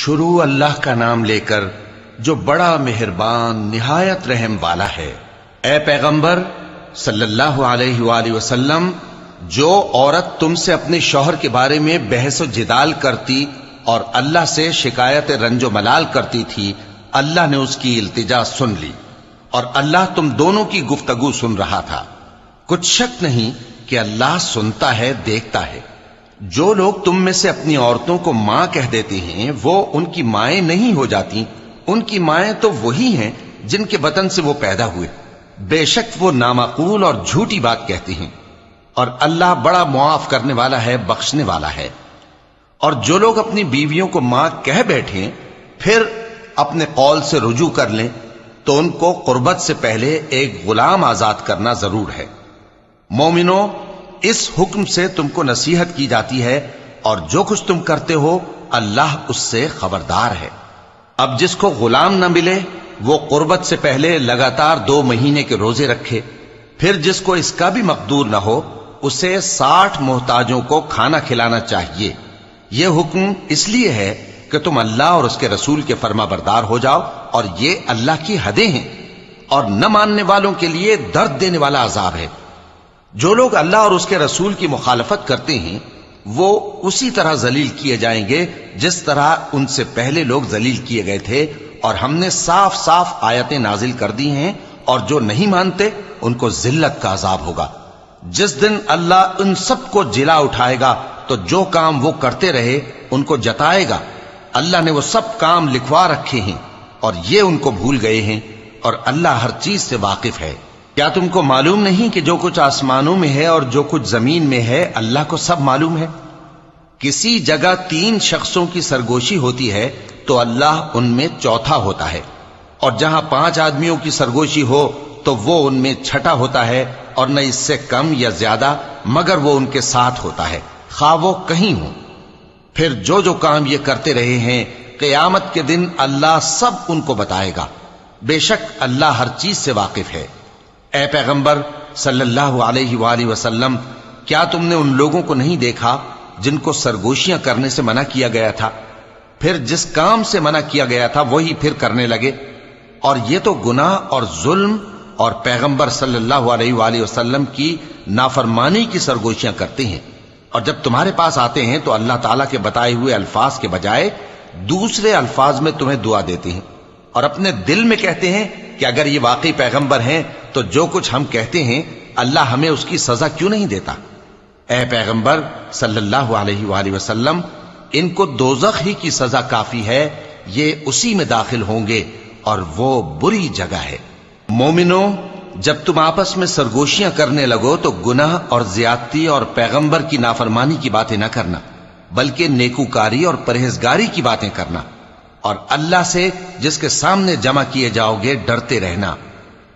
شروع اللہ کا نام لے کر جو بڑا مہربان نہایت رحم والا ہے۔ اے پیغمبر صلی اللہ علیہ وآلہ وسلم، جو عورت تم سے اپنے شوہر کے بارے میں بحث و جدال کرتی اور اللہ سے شکایت رنج و ملال کرتی تھی، اللہ نے اس کی التجا سن لی اور اللہ تم دونوں کی گفتگو سن رہا تھا۔ کچھ شک نہیں کہ اللہ سنتا ہے، دیکھتا ہے۔ جو لوگ تم میں سے اپنی عورتوں کو ماں کہہ دیتے ہیں وہ ان کی مائیں نہیں ہو جاتی، ان کی مائیں تو وہی ہیں جن کے بطن سے وہ پیدا ہوئے۔ بے شک وہ نامعقول اور جھوٹی بات کہتی ہیں، اور اللہ بڑا معاف کرنے والا ہے، بخشنے والا ہے۔ اور جو لوگ اپنی بیویوں کو ماں کہہ بیٹھیں پھر اپنے قول سے رجوع کر لیں تو ان کو قربت سے پہلے ایک غلام آزاد کرنا ضرور ہے۔ مومنو، اس حکم سے تم کو نصیحت کی جاتی ہے اور جو کچھ تم کرتے ہو اللہ اس سے خبردار ہے۔ اب جس کو غلام نہ ملے وہ قربت سے پہلے لگاتار 2 مہینے کے روزے رکھے، پھر جس کو اس کا بھی مقدور نہ ہو اسے 60 محتاجوں کو کھانا کھلانا چاہیے۔ یہ حکم اس لیے ہے کہ تم اللہ اور اس کے رسول کے فرما بردار ہو جاؤ، اور یہ اللہ کی حدیں ہیں، اور نہ ماننے والوں کے لیے درد دینے والا عذاب ہے۔ جو لوگ اللہ اور اس کے رسول کی مخالفت کرتے ہیں وہ اسی طرح ذلیل کیے جائیں گے جس طرح ان سے پہلے لوگ ذلیل کیے گئے تھے، اور ہم نے صاف صاف آیتیں نازل کر دی ہیں، اور جو نہیں مانتے ان کو ذلت کا عذاب ہوگا۔ جس دن اللہ ان سب کو جلا اٹھائے گا تو جو کام وہ کرتے رہے ان کو جتائے گا۔ اللہ نے وہ سب کام لکھوا رکھے ہیں اور یہ ان کو بھول گئے ہیں، اور اللہ ہر چیز سے واقف ہے۔ کیا تم کو معلوم نہیں کہ جو کچھ آسمانوں میں ہے اور جو کچھ زمین میں ہے اللہ کو سب معلوم ہے؟ کسی جگہ 3 شخصوں کی سرگوشی ہوتی ہے تو اللہ ان میں چوتھا ہوتا ہے، اور جہاں 5 آدمیوں کی سرگوشی ہو تو وہ ان میں چھٹا ہوتا ہے، اور نہ اس سے کم یا زیادہ مگر وہ ان کے ساتھ ہوتا ہے، خواہ وہ کہیں ہوں۔ پھر جو جو کام یہ کرتے رہے ہیں قیامت کے دن اللہ سب ان کو بتائے گا۔ بے شک اللہ ہر چیز سے واقف ہے۔ اے پیغمبر صلی اللہ علیہ وآلہ وسلم، کیا تم نے ان لوگوں کو نہیں دیکھا جن کو سرگوشیاں کرنے سے منع کیا گیا تھا، پھر جس کام سے منع کیا گیا تھا وہی پھر کرنے لگے؟ اور یہ تو گناہ اور ظلم اور پیغمبر صلی اللہ علیہ وآلہ وسلم کی نافرمانی کی سرگوشیاں کرتے ہیں، اور جب تمہارے پاس آتے ہیں تو اللہ تعالیٰ کے بتائے ہوئے الفاظ کے بجائے دوسرے الفاظ میں تمہیں دعا دیتے ہیں، اور اپنے دل میں کہتے ہیں کہ اگر یہ واقعی پیغمبر ہیں تو جو کچھ ہم کہتے ہیں اللہ ہمیں اس کی سزا کیوں نہیں دیتا؟ اے پیغمبر صلی اللہ علیہ وآلہ وسلم، ان کو دوزخ ہی کی سزا کافی ہے، یہ اسی میں داخل ہوں گے اور وہ بری جگہ ہے۔ مومنو، جب تم آپس میں سرگوشیاں کرنے لگو تو گناہ اور زیادتی اور پیغمبر کی نافرمانی کی باتیں نہ کرنا، بلکہ نیکوکاری اور پرہیزگاری کی باتیں کرنا، اور اللہ سے جس کے سامنے جمع کیے جاؤ گے ڈرتے رہنا۔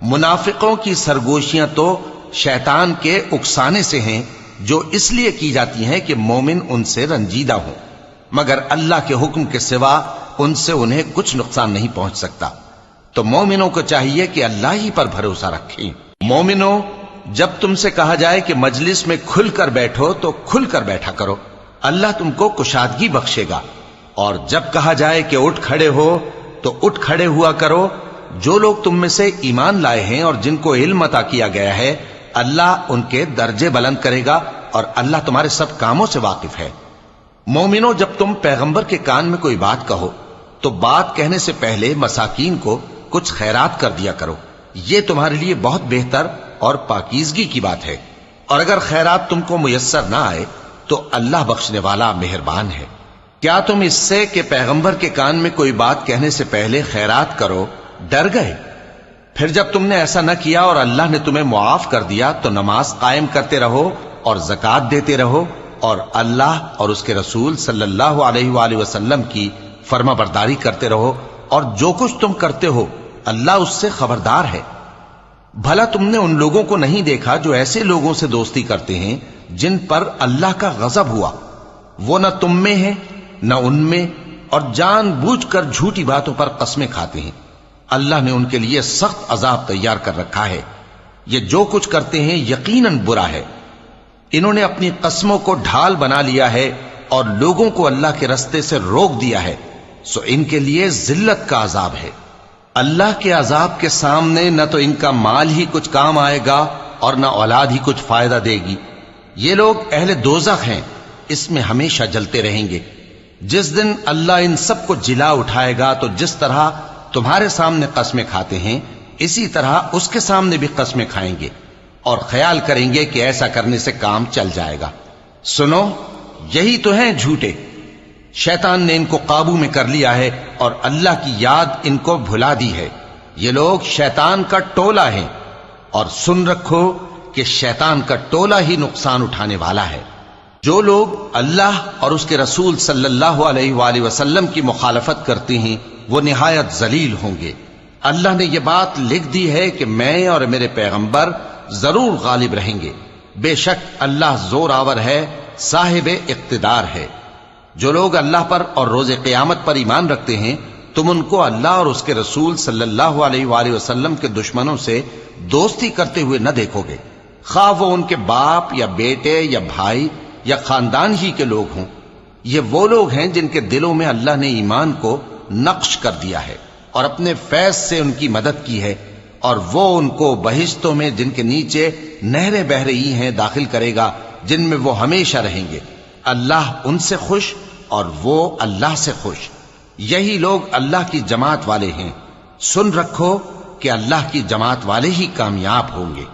منافقوں کی سرگوشیاں تو شیطان کے اکسانے سے ہیں جو اس لیے کی جاتی ہیں کہ مومن ان سے رنجیدہ ہوں، مگر اللہ کے حکم کے سوا ان سے انہیں کچھ نقصان نہیں پہنچ سکتا۔ تو مومنوں کو چاہیے کہ اللہ ہی پر بھروسہ رکھیں۔ مومنوں، جب تم سے کہا جائے کہ مجلس میں کھل کر بیٹھو تو کھل کر بیٹھا کرو، اللہ تم کو کشادگی بخشے گا، اور جب کہا جائے کہ اٹھ کھڑے ہو تو اٹھ کھڑے ہوا کرو۔ جو لوگ تم میں سے ایمان لائے ہیں اور جن کو علم عطا کیا گیا ہے اللہ ان کے درجے بلند کرے گا، اور اللہ تمہارے سب کاموں سے واقف ہے۔ مومنوں، جب تم پیغمبر کے کان میں کوئی بات کہو تو بات کہنے سے پہلے مساکین کو کچھ خیرات کر دیا کرو، یہ تمہارے لیے بہت بہتر اور پاکیزگی کی بات ہے، اور اگر خیرات تم کو میسر نہ آئے تو اللہ بخشنے والا مہربان ہے۔ کیا تم اس سے کہ پیغمبر کے کان میں کوئی بات کہنے سے پہلے خیرات کرو ڈر گئے؟ پھر جب تم نے ایسا نہ کیا اور اللہ نے تمہیں معاف کر دیا تو نماز قائم کرتے رہو اور زکوٰۃ دیتے رہو، اور اللہ اور اس کے رسول صلی اللہ علیہ وآلہ وسلم کی فرما برداری کرتے رہو، اور جو کچھ تم کرتے ہو اللہ اس سے خبردار ہے۔ بھلا تم نے ان لوگوں کو نہیں دیکھا جو ایسے لوگوں سے دوستی کرتے ہیں جن پر اللہ کا غضب ہوا؟ وہ نہ تم میں ہیں نہ ان میں، اور جان بوجھ کر جھوٹی باتوں پر قسمیں کھاتے ہیں۔ اللہ نے ان کے لیے سخت عذاب تیار کر رکھا ہے۔ یہ جو کچھ کرتے ہیں یقیناً برا ہے۔ انہوں نے اپنی قسموں کو ڈھال بنا لیا ہے اور لوگوں کو اللہ کے رستے سے روک دیا ہے، سو ان کے لیے ذلت کا عذاب ہے۔ اللہ کے عذاب کے سامنے نہ تو ان کا مال ہی کچھ کام آئے گا اور نہ اولاد ہی کچھ فائدہ دے گی۔ یہ لوگ اہل دوزخ ہیں، اس میں ہمیشہ جلتے رہیں گے۔ جس دن اللہ ان سب کو جلا اٹھائے گا تو جس طرح تمہارے سامنے قسمیں کھاتے ہیں اسی طرح اس کے سامنے بھی قسمیں کھائیں گے اور خیال کریں گے کہ ایسا کرنے سے کام چل جائے گا۔ سنو، یہی تو ہیں جھوٹے۔ شیطان نے ان کو قابو میں کر لیا ہے اور اللہ کی یاد ان کو بھلا دی ہے۔ یہ لوگ شیطان کا ٹولہ ہیں، اور سن رکھو کہ شیطان کا ٹولہ ہی نقصان اٹھانے والا ہے۔ جو لوگ اللہ اور اس کے رسول صلی اللہ علیہ وآلہ وسلم کی مخالفت کرتے ہیں وہ نہایت ذلیل ہوں گے۔ اللہ نے یہ بات لکھ دی ہے کہ میں اور میرے پیغمبر ضرور غالب رہیں گے۔ بے شک اللہ زور آور ہے، صاحب اقتدار ہے۔ جو لوگ اللہ پر اور روز قیامت پر ایمان رکھتے ہیں تم ان کو اللہ اور اس کے رسول صلی اللہ علیہ وآلہ وسلم کے دشمنوں سے دوستی کرتے ہوئے نہ دیکھو گے، خواہ وہ ان کے باپ یا بیٹے یا بھائی یا خاندان ہی کے لوگ ہوں۔ یہ وہ لوگ ہیں جن کے دلوں میں اللہ نے ایمان کو نقش کر دیا ہے اور اپنے فیض سے ان کی مدد کی ہے، اور وہ ان کو بہشتوں میں جن کے نیچے نہریں بہ رہی ہیں داخل کرے گا، جن میں وہ ہمیشہ رہیں گے۔ اللہ ان سے خوش اور وہ اللہ سے خوش۔ یہی لوگ اللہ کی جماعت والے ہیں۔ سن رکھو کہ اللہ کی جماعت والے ہی کامیاب ہوں گے۔